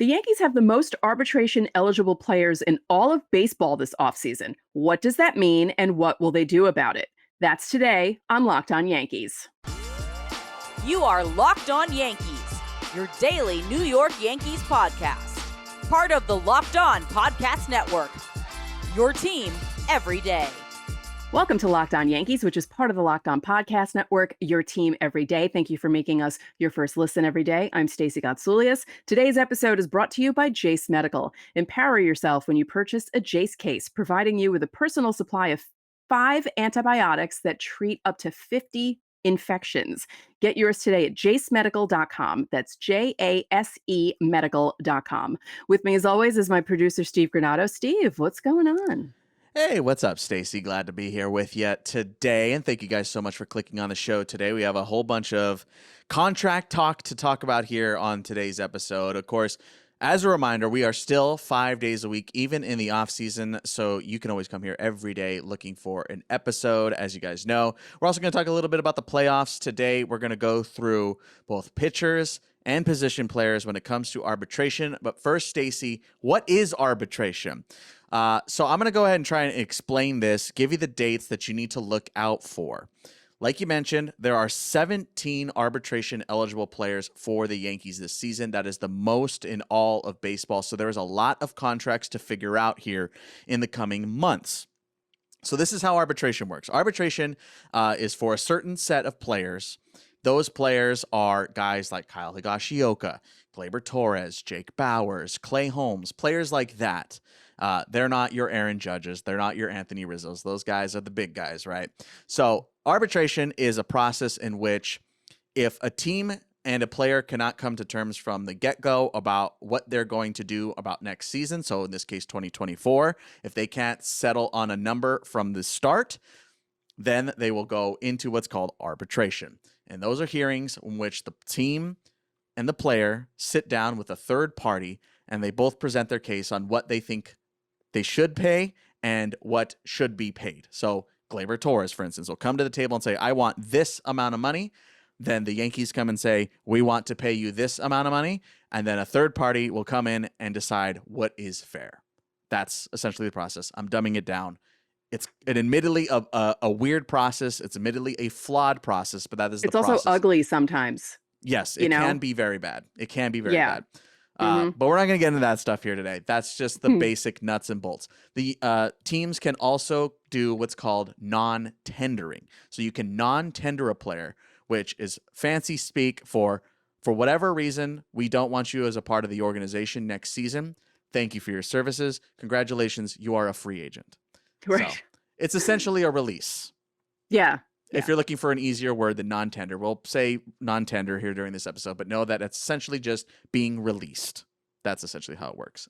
The Yankees have the most arbitration eligible players in all of baseball this offseason. What does that mean and what will they do about it? That's today on Locked On Yankees. You are Locked On Yankees, your daily New York Yankees podcast. Part of the Locked On Podcast Network. Your team every day. Welcome to Locked On Yankees, which is part of the Locked On Podcast Network, your team every day. Thank you for making us your first listen every day. I'm Stacey Gotsoulias. Today's episode is brought to you by Jace Medical. Empower yourself when you purchase a Jace case, providing you with a personal supply of 5 antibiotics that treat up to 50 infections. Get yours today at jacemedical.com. That's JASE medical.com. With me, as always, is my producer, Steve Granado. Steve, what's going on? Hey, what's up, Stacey? Glad to be here with you today, and thank you guys so much for clicking on the show today. We have a whole bunch of contract talk to talk about here on today's episode. Of course, as a reminder, we are still 5 days a week, even in the off season, so you can always come here every day looking for an episode, as you guys know. We're also going to talk a little bit about the playoffs today. We're going to go through both pitchers and position players when it comes to arbitration. But first, Stacey, what is arbitration? So I'm going to go ahead and try and explain this, give you the dates that you need to look out for. Like you mentioned, there are 17 arbitration eligible players for the Yankees this season. That is the most in all of baseball. So there is a lot of contracts to figure out here in the coming months. So this is how arbitration works. Arbitration is for a certain set of players. Those players are guys like Kyle Higashioka, Gleyber Torres, Jake Bauers, Clay Holmes, players like that. They're not your Aaron Judges. They're not your Anthony Rizzos. Those guys are the big guys, right? So arbitration is a process in which if a team and a player cannot come to terms from the get-go about what they're going to do about next season, so in this case 2024, if they can't settle on a number from the start, then they will go into what's called arbitration. And those are hearings in which the team and the player sit down with a third party and they both present their case on what they think they should pay and what should be paid. So Gleyber Torres, for instance, will come to the table and say, I want this amount of money. Then the Yankees come and say, we want to pay you this amount of money. And then a third party will come in and decide what is fair. That's essentially the process. I'm dumbing it down. It's admittedly a weird process. It's admittedly a flawed process, but that is the process. It's also ugly sometimes. Yes, it can be very bad. It can be very bad. But we're not going to get into that stuff here today. That's just the basic nuts and bolts. The teams can also do what's called non-tendering. So you can non-tender a player, which is fancy speak for whatever reason, we don't want you as a part of the organization next season. Thank you for your services. Congratulations, you are a free agent. Right. So it's essentially a release. Yeah. If you're looking for an easier word than non-tender, we'll say non-tender here during this episode, but know that it's essentially just being released. That's essentially how it works.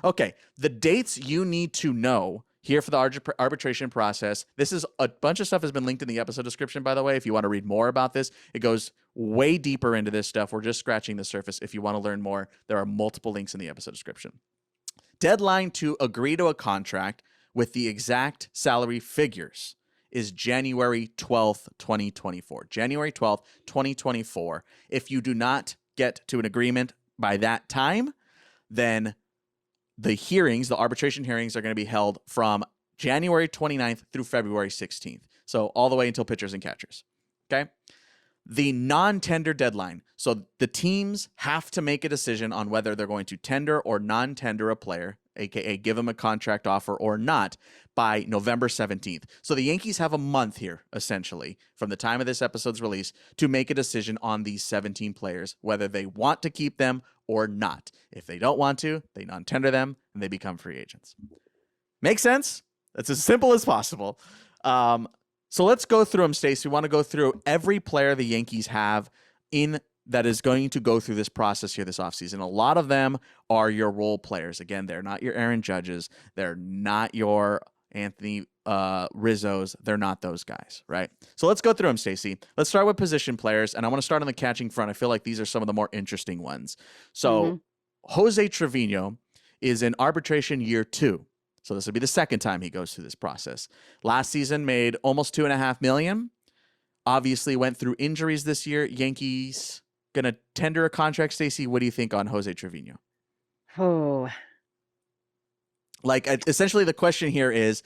Okay, the dates you need to know here for the arbitration process. This is a bunch of stuff has been linked in the episode description, by the way. If you want to read more about this, it goes way deeper into this stuff. We're just scratching the surface. If you want to learn more, there are multiple links in the episode description. Deadline to agree to a contract with the exact salary figures is January 12th, 2024. January 12th, 2024. If you do not get to an agreement by that time, then the hearings, the arbitration hearings, are going to be held from January 29th through February 16th. So all the way until pitchers and catchers. Okay? The non-tender deadline. So the teams have to make a decision on whether they're going to tender or non-tender a player, aka give them a contract offer or not, by November 17th. So the Yankees have a month here, essentially, from the time of this episode's release, to make a decision on these 17 players, whether they want to keep them or not. If they don't want to, they non-tender them and they become free agents. Make sense? That's as simple as possible. So let's go through them, Stacey. We want to go through every player the Yankees have in that is going to go through this process here this offseason. A lot of them are your role players. Again, they're not your Aaron Judges. They're not your Anthony Rizzos. They're not those guys, right? So let's go through them, Stacey. Let's start with position players, and I want to start on the catching front. I feel like these are some of the more interesting ones. So Jose Trevino is in arbitration year 2. So this will be the second time he goes through this process. Last season made almost $2.5 million. Obviously went through injuries this year. Yankees gonna tender a contract. Stacey, what do you think on Jose Trevino? Oh, Like, essentially the question here is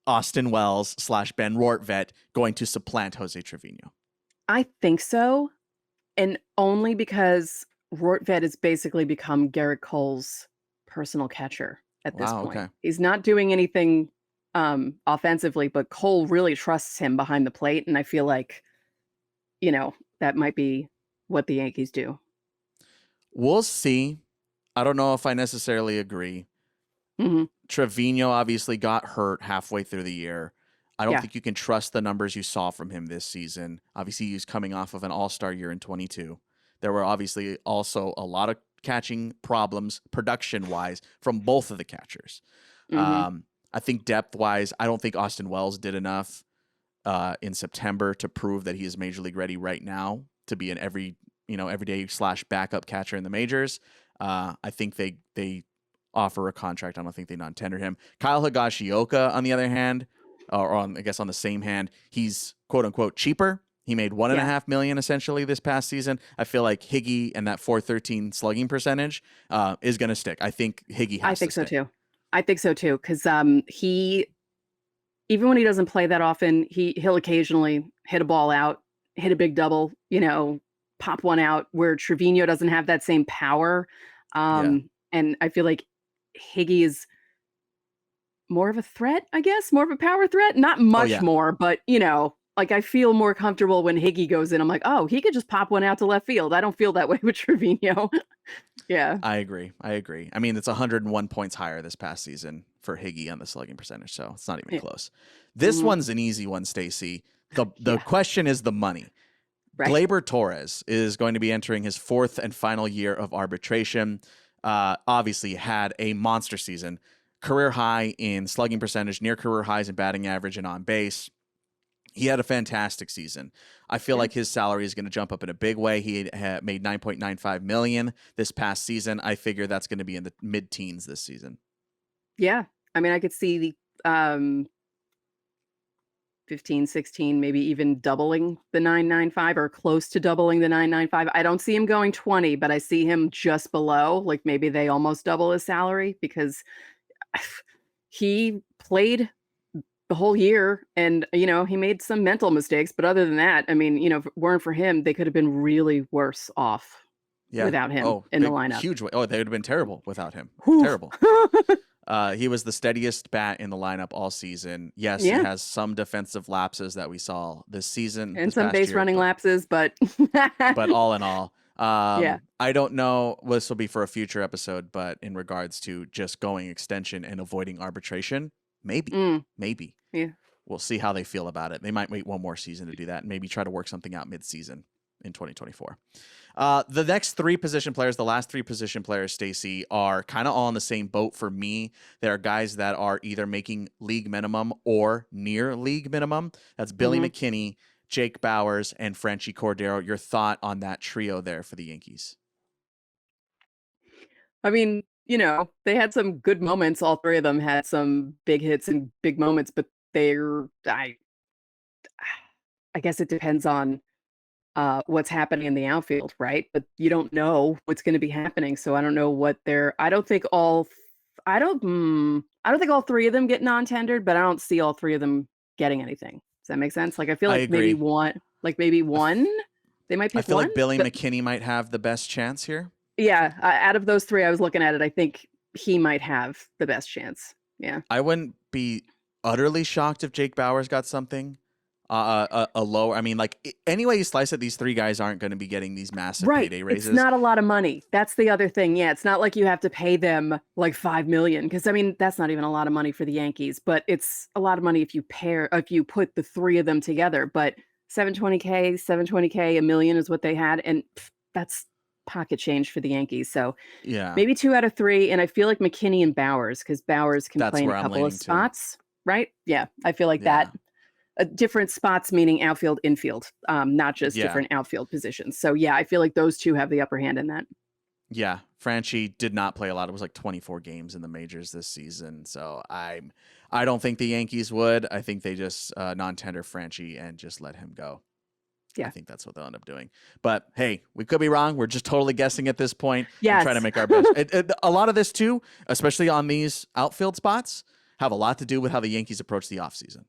Austin Wells / Ben Rortvedt going to supplant Jose Trevino? I think so. And only because Rortvedt has basically become Garrett Cole's personal catcher at this Wow, point. okay. He's not doing anything offensively, but Cole really trusts him behind the plate. And I feel like, that might be what the Yankees do. We'll see. I don't know if I necessarily agree. Hmm. Trevino obviously got hurt halfway through the year. I don't Yeah. think you can trust the numbers you saw from him this season. Obviously, he's coming off of an all-star year in 22. There were obviously also a lot of catching problems production-wise from both of the catchers. Hmm. I think depth-wise, I don't think Austin Wells did enough in September to prove that he is major league ready right now to be an everyday / backup catcher in the majors. I think they offer a contract. I don't think they non-tender him. Kyle Higashioka, on the other hand, I guess on the same hand, he's quote unquote cheaper. He made $1.5 million essentially this past season. I feel like Higgy and that .413 slugging percentage is going to stick. I think Higgy has I think to so stick. too. I think so too. Because he, even when he doesn't play that often, he'll occasionally hit a ball out, hit a big double, pop one out, where Trevino doesn't have that same power. Yeah. And I feel like Higgy is more of a threat, I guess, more of a power threat. Not much yeah. more, but like I feel more comfortable when Higgy goes in. I'm like, oh, he could just pop one out to left field. I don't feel that way with Trevino. Yeah. I agree. I mean, it's 101 points higher this past season for Higgy on the slugging percentage, so it's not even Yeah. close. This Mhm. one's an easy one, Stacey. The Yeah. question is the money. Right. Gleyber Torres is going to be entering his 4th and final year of arbitration. Obviously had a monster season. Career high in slugging percentage, near career highs in batting average and on base. He had a fantastic season. I feel Yeah. like his salary is going to jump up in a big way. He had made $9.95 million this past season. I figure that's going to be in the mid-teens this season. Yeah. I mean, I could see the 15, 16, maybe even doubling the 995 or close to doubling the 995. I don't see him going 20, but I see him just below. Like maybe they almost double his salary because he played the whole year and he made some mental mistakes, but other than that, I mean, if it weren't for him, they could have been really worse off without him in the lineup. Huge way. Oh, they would have been terrible without him. Whew. Terrible. He was the steadiest bat in the lineup all season. Yes, Yeah. he has some defensive lapses that we saw this season And this some past base year, running lapses, but but all in all, yeah. I don't know. This will be for a future episode, but in regards to just going extension and avoiding arbitration, maybe. Yeah. We'll see how they feel about it. They might wait one more season to do that and maybe try to work something out mid-season in 2024. The next 3 position players, the last 3 position players, Stacey, are kind of all in the same boat for me. There are guys that are either making league minimum or near league minimum. That's Billy McKinney, Jake Bauers, and Franchy Cordero. Your thought on that trio there for the Yankees? I mean, they had some good moments. All 3 of them had some big hits and big moments, but I guess it depends on what's happening in the outfield, right? But you don't know what's going to be happening, so I don't know what I don't think I don't think all 3 of them get non-tendered, but I don't see all 3 of them getting anything. Does that make sense? Like I feel I like maybe agree. one, they might pick I feel one. like Billy but McKinney might have the best chance here. yeah, out of those 3 I was looking at it, I think he might have the best chance. Yeah. I wouldn't be utterly shocked if Jake Bauers got something. A lower. I mean, like any way you slice it, these 3 guys aren't going to be getting these massive payday raises. It's not a lot of money. That's the other thing. Yeah, it's not like you have to pay them like $5 million because I mean that's not even a lot of money for the Yankees, but it's a lot of money if you put the 3 of them together. But $720K, $1 million is what they had, and that's pocket change for the Yankees. So Yeah, maybe 2 out of 3, and I feel like McKinney and Bauers because Bauers can That's play in where a I'm couple of leaning to. spots, right? Yeah, I feel like Yeah. that. Different spots meaning outfield, infield, not just Yeah. different outfield positions. So yeah, I feel like those 2 have the upper hand in that. Yeah, Franchy did not play a lot. It was like 24 games in the majors this season. So I don't think the Yankees would. I think they just non-tender Franchy and just let him go. Yeah. I think that's what they'll end up doing. But hey, we could be wrong. We're just totally guessing at this point and Yes. trying to make our best. A lot of this too, especially on these outfield spots, have a lot to do with how the Yankees approach the offseason.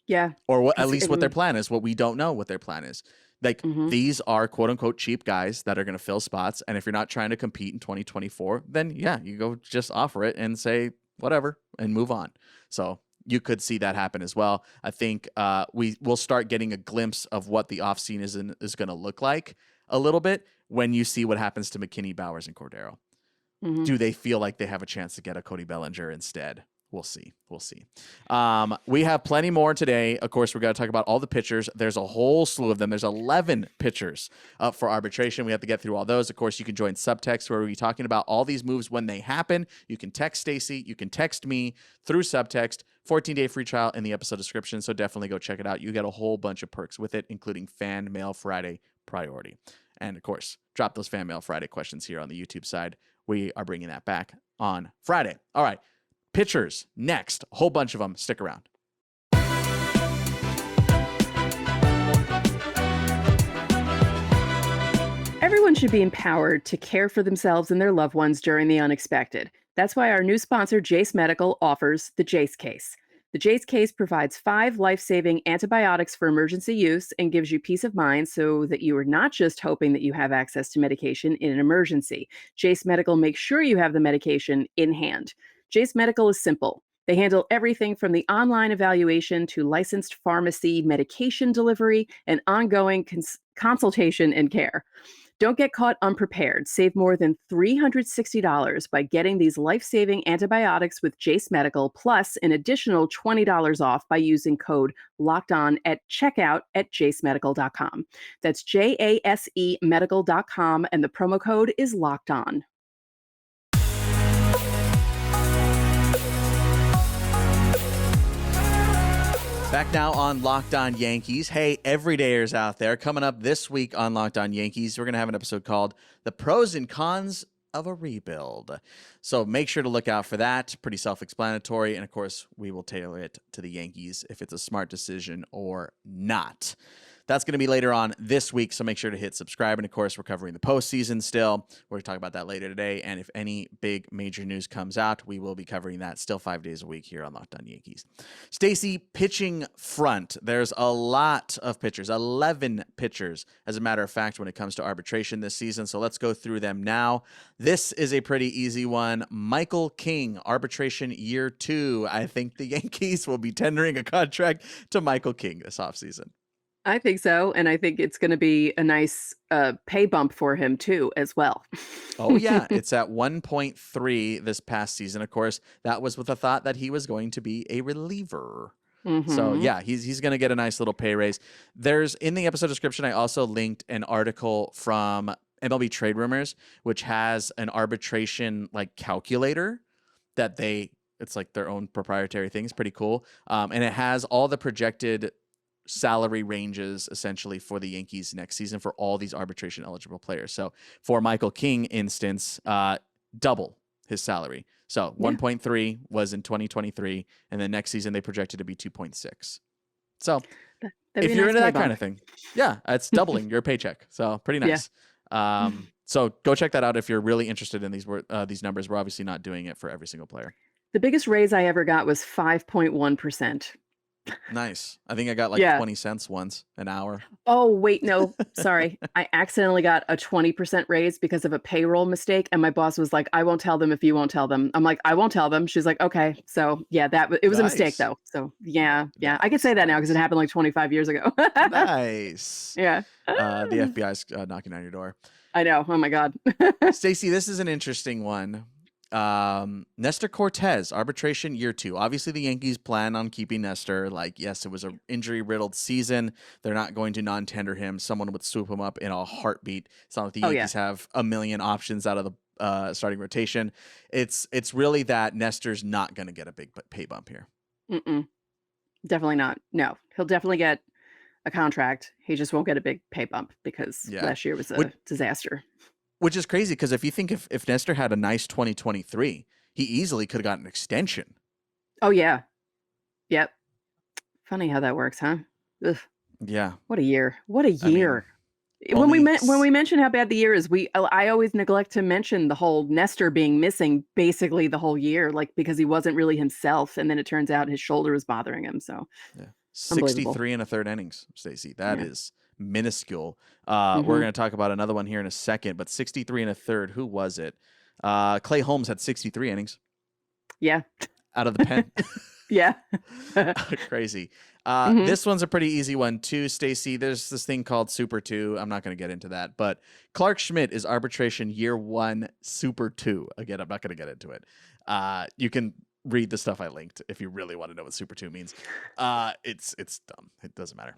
Yeah. Or at least what their plan is. What we don't know what their plan is. Like these are quote unquote cheap guys that are going to fill spots. And if you're not trying to compete in 2024, then yeah, you go just offer it and say whatever and move on. So you could see that happen as well. I think we will start getting a glimpse of what the offseason is going to look like a little bit when you see what happens to McKinney, Bowers, and Cordero. Do they feel like they have a chance to get a Cody Bellinger instead? We'll see. We'll see. We have plenty more today. Of course, we're going to talk about all the pitchers. There's a whole slew of them. There's 11 pitchers up for arbitration. We have to get through all those. Of course, you can join Subtext where we'll be talking about all these moves when they happen. You can text Stacy. You can text me through Subtext. 14-day free trial in the episode description. So definitely go check it out. You get a whole bunch of perks with it, including Fan Mail Friday priority. And of course, drop those Fan Mail Friday questions here on the YouTube side. We are bringing that back on Friday. All right. Pitchers next, a whole bunch of them. Stick around. Everyone should be empowered to care for themselves and their loved ones during the unexpected. That's why our new sponsor, Jace Medical, offers the Jace Case. The Jace Case provides 5 life-saving antibiotics for emergency use and gives you peace of mind so that you are not just hoping that you have access to medication in an emergency. Jace Medical makes sure you have the medication in hand. Jace Medical is simple. They handle everything from the online evaluation to licensed pharmacy medication delivery and ongoing consultation and care. Don't get caught unprepared. Save more than $360 by getting these life-saving antibiotics with Jace Medical, plus an additional $20 off by using code LOCKEDON at checkout at jacemedical.com. That's JASE medical.com, and the promo code is LOCKEDON. Back now on Locked On Yankees. Hey, everydayers out there. Coming up this week on Locked On Yankees, we're going to have an episode called The Pros and Cons of a Rebuild. So make sure to look out for that. Pretty self-explanatory. And of course, we will tailor it to the Yankees if it's a smart decision or not. That's going to be later on this week, so make sure to hit subscribe. And, of course, we're covering the postseason still. We're going to talk about that later today. And if any big major news comes out, we will be covering that still 5 days a week here on Locked On Yankees. Stacy, pitching front. There's a lot of pitchers, 11 pitchers, as a matter of fact, when it comes to arbitration this season. So let's go through them now. This is a pretty easy one. Michael King, arbitration year 2. I think the Yankees will be tendering a contract to Michael King this offseason. I think so, and I think it's going to be a nice pay bump for him, too, as well. Oh, yeah. It's at 1.3 this past season. Of course, that was with the thought that he was going to be a reliever. So, yeah, he's going to get a nice little pay raise. There's, in the episode description, I also linked an article from MLB Trade Rumors, which has an arbitration, like, calculator that it's like their own proprietary thing. It's pretty cool. And it has all the projected salary ranges essentially for the Yankees next season for all these arbitration eligible players. So for Michael King instance, double his salary. So 1.3 was in 2023, and then next season they projected to be 2.6. So if you're into that kind of thing, yeah, it's doubling your paycheck. So pretty nice. So go check that out if you're really interested in these numbers. We're obviously not doing it for every single player. The biggest raise I ever got was 5.1%. Nice. I think I got like 20 cents once an hour. Oh, wait, no, sorry. I accidentally got a 20% raise because of a payroll mistake. And my boss was like, I won't tell them if you won't tell them. I'm like, I won't tell them. She's like, okay. So yeah, it was a mistake though. So yeah. I can say that now because it happened like 25 years ago. Nice. Yeah. The FBI's knocking on your door. I know. Oh my God. Stacey, this is an interesting one. Nestor Cortez, arbitration year 2. Obviously, the Yankees plan on keeping Nestor. Like, yes, it was an injury-riddled season. They're not going to non-tender him. Someone would swoop him up in a heartbeat. It's not like the Yankees have a million options out of the starting rotation. It's really that Nestor's not going to get a big pay bump here. Definitely not. No, he'll definitely get a contract. He just won't get a big pay bump because last year was a disaster. Which is crazy because if you think if Nestor had a nice 2023, he easily could have gotten an extension. Oh, yeah. Yep. Funny how that works, huh? Ugh. Yeah. What a year. What a I mean, year. only When we mention how bad the year is, I always neglect to mention the whole Nestor being missing basically the whole year, like because he wasn't really himself, and then it turns out his shoulder was bothering him. So yeah. unbelievable. 63 and a third innings, Stacey. That Yeah. is minuscule. We're Mhm. going to talk about another one here in a second, but 63 and a third, who was it? Clay Holmes had 63 innings Yeah. out of the pen. Yeah. Crazy. Mhm. This one's a pretty easy one too, Stacey. There's this thing called Super 2. I'm not going to get into that, but Clark Schmidt is arbitration year 1 Super 2. Again, I'm not going to get into it. You can read the stuff I linked if you really want to know what Super 2 means. It's dumb. It doesn't matter.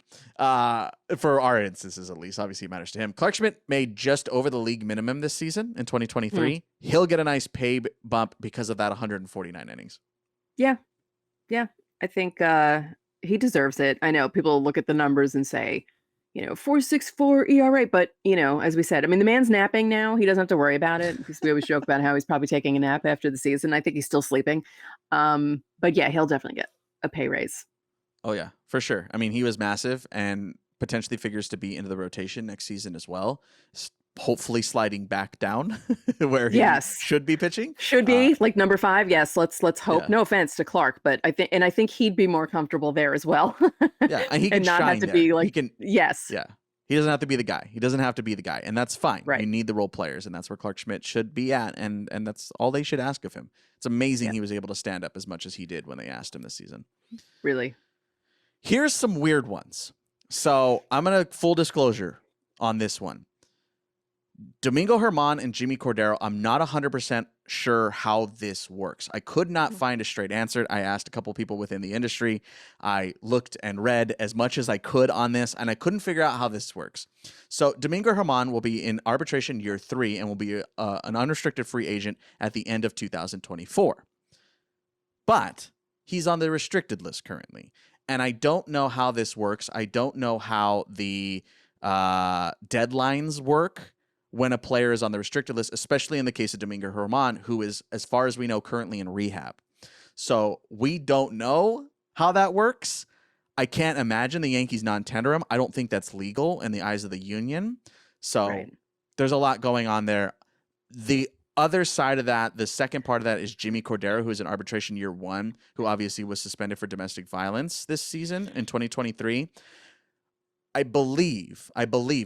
For our instances, at least, obviously it matters to him. Clark Schmidt made just over the league minimum this season in 2023. He'll get a nice pay bump because of that 149 innings. Yeah. Yeah. I think he deserves it. I know people look at the numbers and say, 4.64 ERA, but as we said, I mean, the man's napping now. He doesn't have to worry about it because we always joke about how he's probably taking a nap after the season. I think he's still sleeping. But yeah, he'll definitely get a pay raise. Oh yeah, for sure. I mean, he was massive and potentially figures to be into the rotation next season as well. Hopefully sliding back down where he should be pitching. Should be like number 5. Yes, let's hope. Yeah. No offense to Clark, but I think he'd be more comfortable there as well. Yeah, and he can not shine have to there. be like He can. yes. Yeah, he doesn't have to be the guy. He doesn't have to be the guy, and that's fine. Right. You need the role players, and that's where Clark Schmidt should be at, and that's all they should ask of him. It's amazing he was able to stand up as much as he did when they asked him this season. Really. Here's some weird ones. So I'm gonna full disclosure on this one. Domingo Germán and Jimmy Cordero, I'm not 100% sure how this works. I could not find a straight answer. I asked a couple people within the industry. I looked and read as much as I could on this, and I couldn't figure out how this works. So Domingo Germán will be in arbitration year 3 and will be an unrestricted free agent at the end of 2024. But he's on the restricted list currently, and I don't know how this works. I don't know how the deadlines work when a player is on the restricted list, especially in the case of Domingo Germán, who is, as far as we know, currently in rehab. So we don't know how that works. I can't imagine the Yankees non-tender him. I don't think that's legal in the eyes of the union. So there's a lot going on there. The other side of that, the second part of that is Jimmy Cordero, who is in arbitration year 1, who obviously was suspended for domestic violence this season in 2023. I believe,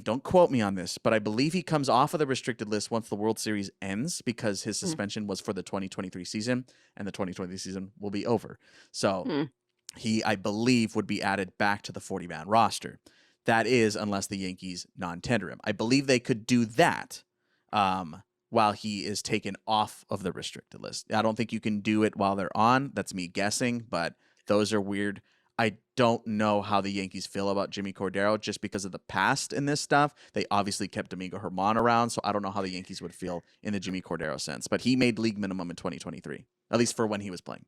don't quote me on this, but I believe he comes off of the restricted list once the World Series ends because his suspension was for the 2023 season, and the 2023 season will be over. So he, I believe, would be added back to the 40-man roster. That is, unless the Yankees non-tender him. I believe they could do that while he is taken off of the restricted list. I don't think you can do it while they're on. That's me guessing, but those are weird. I don't know how the Yankees feel about Jimmy Cordero just because of the past in this stuff. They obviously kept Domingo Germán around, so I don't know how the Yankees would feel in the Jimmy Cordero sense. But he made league minimum in 2023, at least for when he was playing.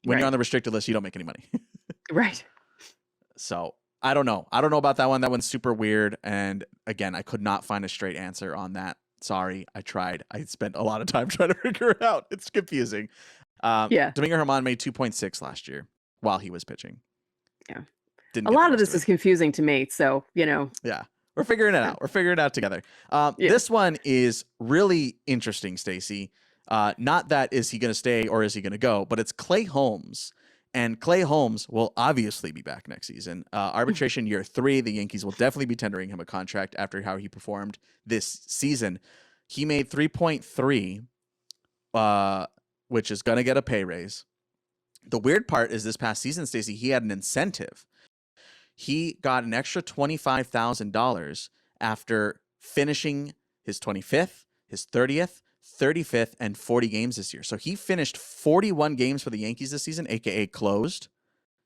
When you're on the restricted list, you don't make any money. Right. So I don't know. I don't know about that one. That one's super weird. And again, I could not find a straight answer on that. Sorry, I tried. I spent a lot of time trying to figure it out. It's confusing. Domingo Germán made 2.6 last year while he was pitching. Yeah. Didn't a get lot the of rest this is confusing to me. So, Yeah. We're figuring it out. We're figuring it out together. This one is really interesting, Stacey. Not that is he going to stay or is he going to go, but it's Clay Holmes. And Clay Holmes will obviously be back next season. Arbitration year 3, the Yankees will definitely be tendering him a contract after how he performed this season. He made 3.3, which is going to get a pay raise. The weird part is this past season, Stacey, he had an incentive. He got an extra $25,000 after finishing his 25th, his 30th, 35th, and 40 games this year. So he finished 41 games for the Yankees this season, aka closed.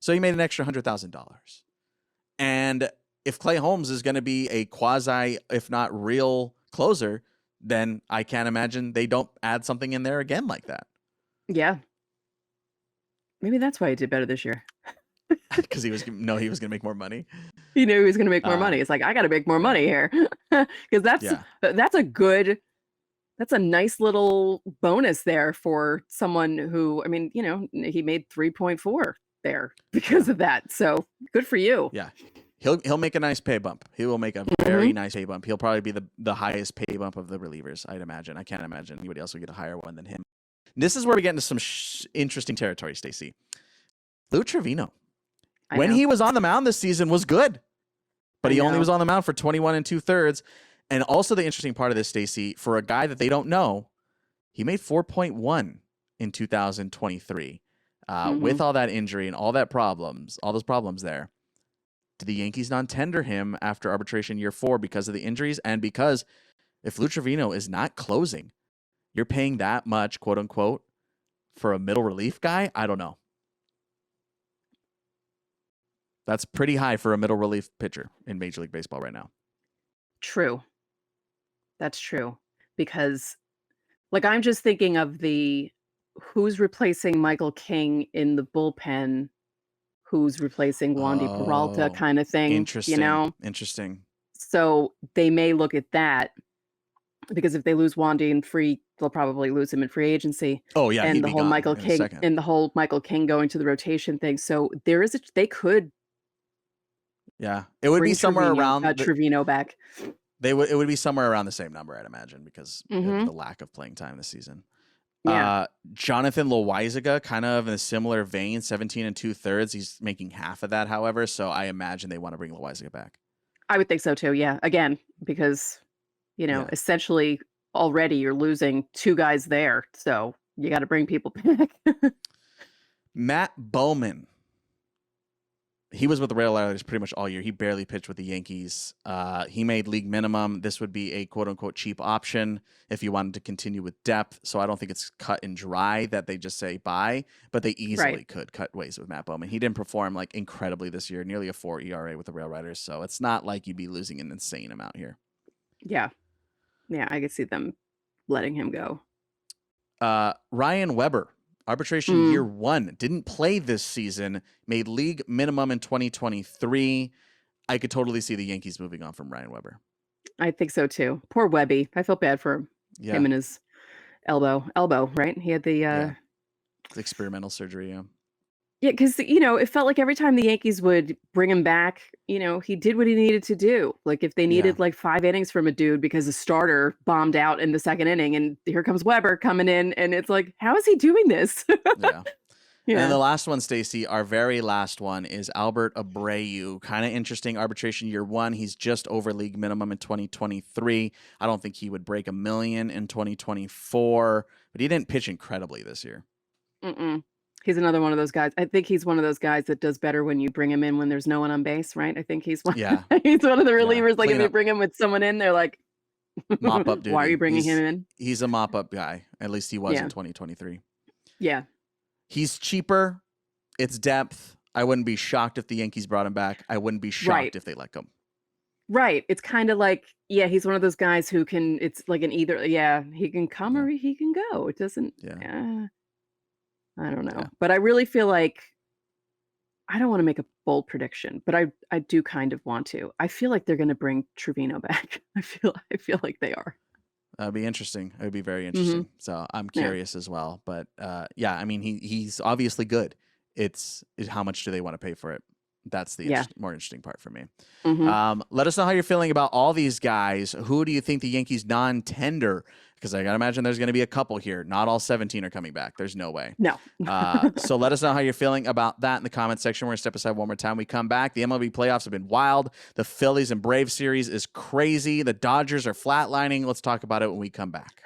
So he made an extra $100,000. And if Clay Holmes is going to be a quasi, if not real closer, then I can't imagine they don't add something in there again like that. Yeah. Maybe that's why he did better this year. Because he was going to make more money. He knew he was going to make more money. It's like, I got to make more money here. Because that's a nice little bonus there for someone who, I mean, he made 3.4 there because of that. So good for you. Yeah. He'll make a nice pay bump. He will make a very nice pay bump. He'll probably be the highest pay bump of the relievers, I'd imagine. I can't imagine anybody else would get a higher one than him. This is where we get into some interesting territory, Stacey. Lou Trivino, when he was on the mound this season, was good, but he only was on the mound for 21 2/3. And also the interesting part of this, Stacey, for a guy that they don't know, he made 4.1 in 2023 with all that injury and all those problems there. Did the Yankees non-tender him after arbitration year 4 because of the injuries? And because if Lou Trivino is not closing, you're paying that much, quote unquote, for a middle relief guy? I don't know. That's pretty high for a middle relief pitcher in Major League Baseball right now. True. That's true. Because, like, I'm just thinking of who's replacing Michael King in the bullpen, who's replacing Wandy Peralta kind of thing. Interesting. Interesting. So they may look at that, because if they lose Wandy in free, they'll probably lose him in free agency. Oh yeah, and the whole Michael King going to the rotation thing. So they could. Yeah, it would be somewhere around Trivino back. It would be somewhere around the same number, I'd imagine, because of the lack of playing time this season. Yeah. Jonathan Loaizaga, kind of in a similar vein, 17 2/3. He's making half of that, however, so I imagine they want to bring Loaizaga back. I would think so too, yeah. Again, because, essentially already you're losing 2 guys there, so you got to bring people back. Matt Bowman. He was with the Railroaders pretty much all year. He barely pitched with the Yankees. He made league minimum. This would be a quote-unquote cheap option if you wanted to continue with depth. So I don't think it's cut and dry that they just say buy, but they easily could cut ways with Matt Bowman. He didn't perform like incredibly this year, nearly a 4 ERA with the Railroaders. So it's not like you'd be losing an insane amount here. Yeah. Yeah, I could see them letting him go. Ryan Weber. Arbitration year 1, didn't play this season, made league minimum in 2023. I could totally see the Yankees moving on from Ryan Weber. I think so too. Poor Webby. I feel bad for him and his elbow, right? He had the experimental surgery, yeah. Yeah, because, it felt like every time the Yankees would bring him back, he did what he needed to do. Like, if they needed, 5 innings from a dude because a starter bombed out in the 2nd inning, and here comes Weber coming in, and it's like, how is he doing this? Yeah. And the last one, Stacey, our very last one, is Albert Abreu. Kind of interesting. Arbitration year 1. He's just over league minimum in 2023. I don't think he would break $1 million in 2024, but he didn't pitch incredibly this year. He's another one of those guys. I think he's one of those guys that does better when you bring him in when there's no one on base, right? I think he's one. Yeah. He's one of the relievers. Like, if they bring him with someone in, they're like, mop up duty. Why are you bringing him in? He's a mop up guy. At least he was in 2023. Yeah. He's cheaper. It's depth. I wouldn't be shocked if the Yankees brought him back. I wouldn't be shocked if they let go. Right. It's kind of like, he's one of those guys who can, it's like an either, he can come or he can go. It doesn't, I don't know. But I really feel like, I don't want to make a bold prediction, but I do kind of want to. I feel like they're going to bring Trivino back. I feel like they are. That'd be interesting. It would be very interesting. So I'm curious as well. But I mean, he's obviously good. It's how much do they want to pay for it? That's the more interesting part for me. Let us know how you're feeling about all these guys. Who do you think the Yankees non-tender? Because I got to imagine there's going to be a couple here. Not all 17 are coming back. There's no way. No. So let us know how you're feeling about that in the comments section. We're going to step aside one more time. We come back. The MLB playoffs have been wild. The Phillies and Braves series is crazy. The Dodgers are flatlining. Let's talk about it when we come back.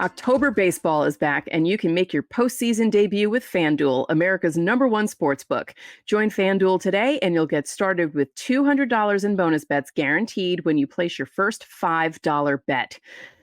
October baseball is back, and you can make your postseason debut with FanDuel, America's #1 sportsbook. Join FanDuel today, and you'll get started with $200 in bonus bets guaranteed when you place your first $5 bet.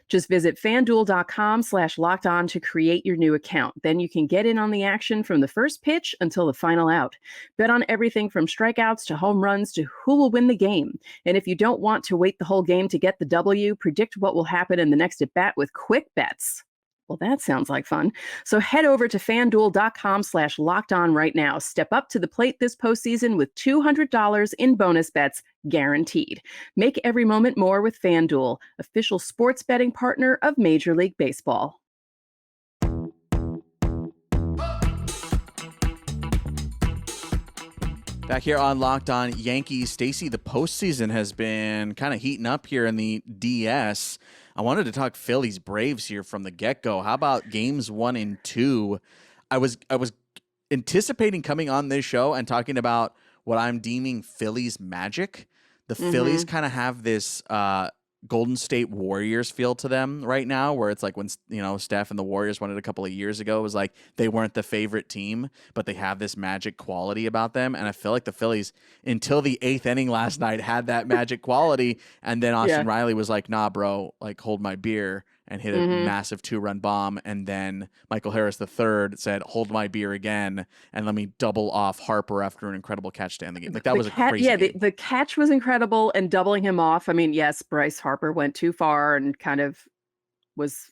Just visit FanDuel.com/lockedon to create your new account. Then you can get in on the action from the first pitch until the final out. Bet on everything from strikeouts to home runs to who will win the game. And if you don't want to wait the whole game to get the W, predict what will happen in the next at-bat with quick bets. Well, that sounds like fun. So head over to FanDuel.com/lockedon right now. Step up to the plate this postseason with $200 in bonus bets guaranteed. Make every moment more with FanDuel, official sports betting partner of Major League Baseball. Back here on Locked On Yankees, Stacey, the postseason has been kind of heating up here in the DS. I wanted to talk Phillies Braves here from the get-go. How about games 1 and 2? I was anticipating coming on this show and talking about what I'm deeming Phillies magic. The Phillies kind of have this Golden State Warriors feel to them right now, where it's like when, Steph and the Warriors won it a couple of years ago, it was like they weren't the favorite team, but they have this magic quality about them. And I feel like the Phillies, until the 8th inning last night, had that magic quality. And then Austin Riley was like, nah, bro, like hold my beer, and hit a massive 2-run bomb. And then Michael Harris III said, hold my beer again, and let me double off Harper after an incredible catch to end the game. Like that was a crazy game. The catch was incredible, and doubling him off. I mean, yes, Bryce Harper went too far and kind of was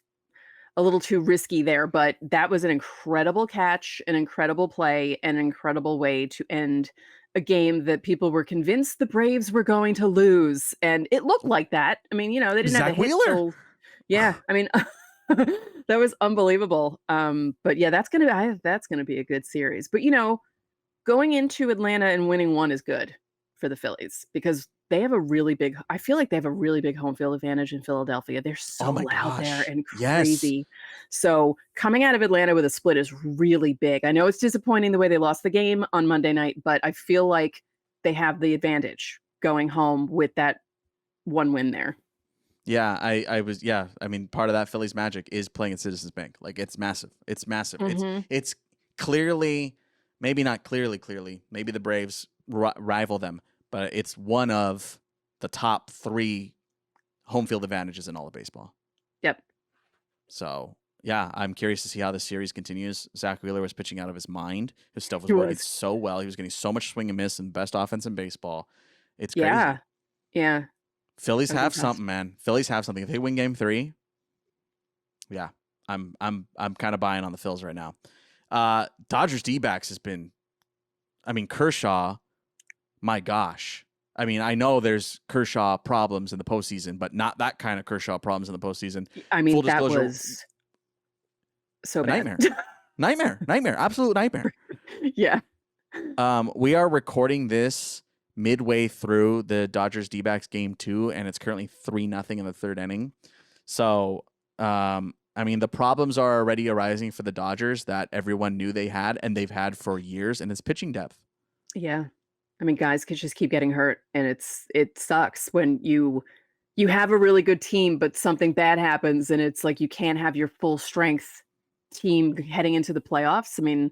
a little too risky there, but that was an incredible catch, an incredible play, an incredible way to end a game that people were convinced the Braves were going to lose. And it looked like that. I mean, they didn't have a hit till, yeah, I mean, that was unbelievable. But yeah, that's gonna be a good series. But going into Atlanta and winning 1 is good for the Phillies because they have I feel like they have a really big home field advantage in Philadelphia. They're so loud there and crazy. Yes. So coming out of Atlanta with a split is really big. I know it's disappointing the way they lost the game on Monday night, but I feel like they have the advantage going home with that 1 win there. Yeah, I mean, part of that Phillies magic is playing at Citizens Bank. Like, it's massive. It's massive. It's clearly, maybe not clearly, maybe the Braves rival them, but it's one of the top 3 home field advantages in all of baseball. Yep. So, yeah, I'm curious to see how this series continues. Zach Wheeler was pitching out of his mind. His stuff was working so well. He was getting so much swing and miss and best offense in baseball. It's crazy. Yeah. Phillies have something, man. Phillies have something. If they win Game 3, yeah, I'm kind of buying on the Phils right now. Dodgers D-backs has been, I mean, Kershaw, my gosh. I mean, I know there's Kershaw problems in the postseason, but not that kind of Kershaw problems in the postseason. I mean, that was so bad. Nightmare, absolute nightmare. Yeah. We are recording this midway through the Dodgers D-backs Game 2, and it's currently 3-0 in the 3rd inning. So, I mean, the problems are already arising for the Dodgers that everyone knew they had, and they've had for years, and it's pitching depth. Yeah. I mean, guys could just keep getting hurt, and it sucks when you have a really good team, but something bad happens, and it's like you can't have your full strength team heading into the playoffs. I mean,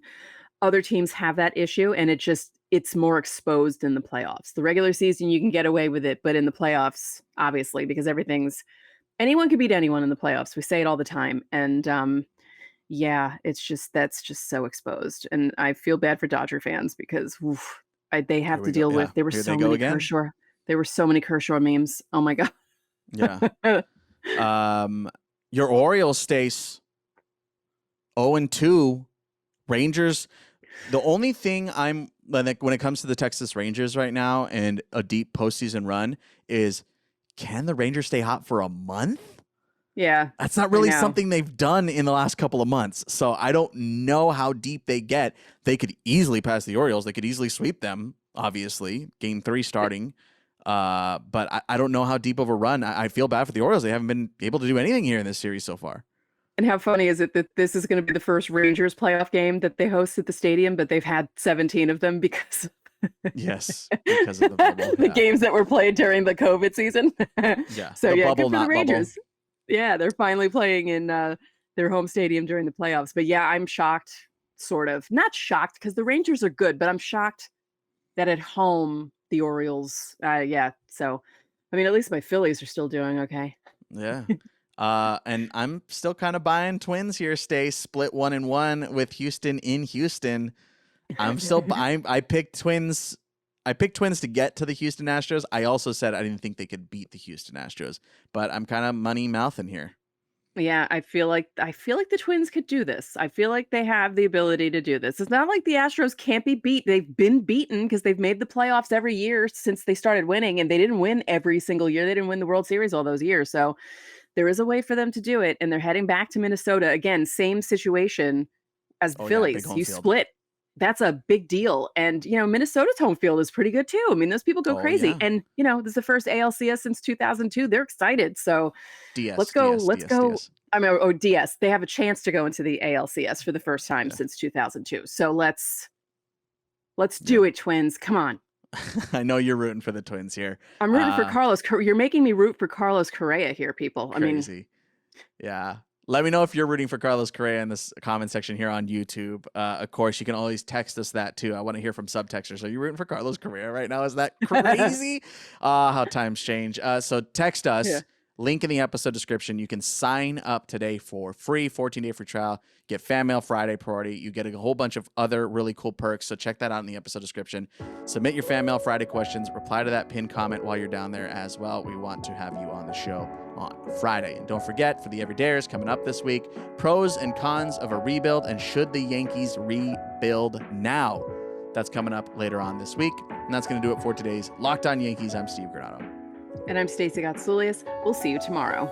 other teams have that issue, and it's more exposed in the playoffs. The regular season, you can get away with it, but in the playoffs, obviously, because anyone can beat anyone in the playoffs. We say it all the time. And yeah, that's just so exposed. And I feel bad for Dodger fans because they have to deal with, there were so many Kershaw. There were so many Kershaw memes. Oh my God. Yeah. Your Orioles, Stace, 0-2. Rangers. The only thing when it comes to the Texas Rangers right now and a deep postseason run is, can the Rangers stay hot for a month? Yeah. That's not really something they've done in the last couple of months. So I don't know how deep they get. They could easily pass the Orioles. They could easily sweep them, obviously, Game 3 starting. But I don't know how deep of a run. I feel bad for the Orioles. They haven't been able to do anything here in this series so far. And how funny is it that this is going to be the first Rangers playoff game that they host at the stadium, but they've had 17 of them because yes, because of the bubble. The games that were played during the COVID season. Yeah. So the bubble, good for not the Rangers. bubble. Yeah, they're finally playing in their home stadium during the playoffs. But yeah, I'm shocked, sort of. Not shocked because the Rangers are good, but I'm shocked that at home the Orioles. Yeah. So, I mean, at least my Phillies are still doing okay. Yeah. And I'm still kind of buying Twins here. Stay split 1-1 with Houston in Houston. I'm still. I picked Twins. I picked Twins to get to the Houston Astros. I also said I didn't think they could beat the Houston Astros, but I'm kind of money mouthing here. Yeah, I feel like the Twins could do this. I feel like they have the ability to do this. It's not like the Astros can't be beat. They've been beaten because they've made the playoffs every year since they started winning, and they didn't win every single year. They didn't win the World Series all those years. So there is a way for them to do it, and they're heading back to Minnesota. Again, same situation as the Phillies. You split. that's a big deal. And, Minnesota's home field is pretty good too. I mean, those people go Oh, crazy. yeah. And, this is the first ALCS since 2002. They're excited. So DS, let's go. DS, Let's DS, go. DS. I mean, DS. They have a chance to go into the ALCS for the first time since 2002. So let's do it, Twins. Come on. I know you're rooting for the Twins here. I'm rooting for Carlos. You're making me root for Carlos Correa here, people. Crazy. Yeah. Let me know if you're rooting for Carlos Correa in this comment section here on YouTube. Of course, you can always text us that too. I want to hear from subtexters. Are you rooting for Carlos Correa right now? Is that crazy? How times change. So text us. Yeah. Link in the episode description. You can sign up today for free, 14-day free trial. Get Fan Mail Friday priority. You get a whole bunch of other really cool perks. So check that out in the episode description. Submit your Fan Mail Friday questions. Reply to that pinned comment while you're down there as well. We want to have you on the show on Friday. And don't forget, for the Everydayers coming up this week, pros and cons of a rebuild and should the Yankees rebuild now? That's coming up later on this week. And that's going to do it for today's Locked On Yankees. I'm Steve Granado. And I'm Stacey Gotsoulias. We'll see you tomorrow.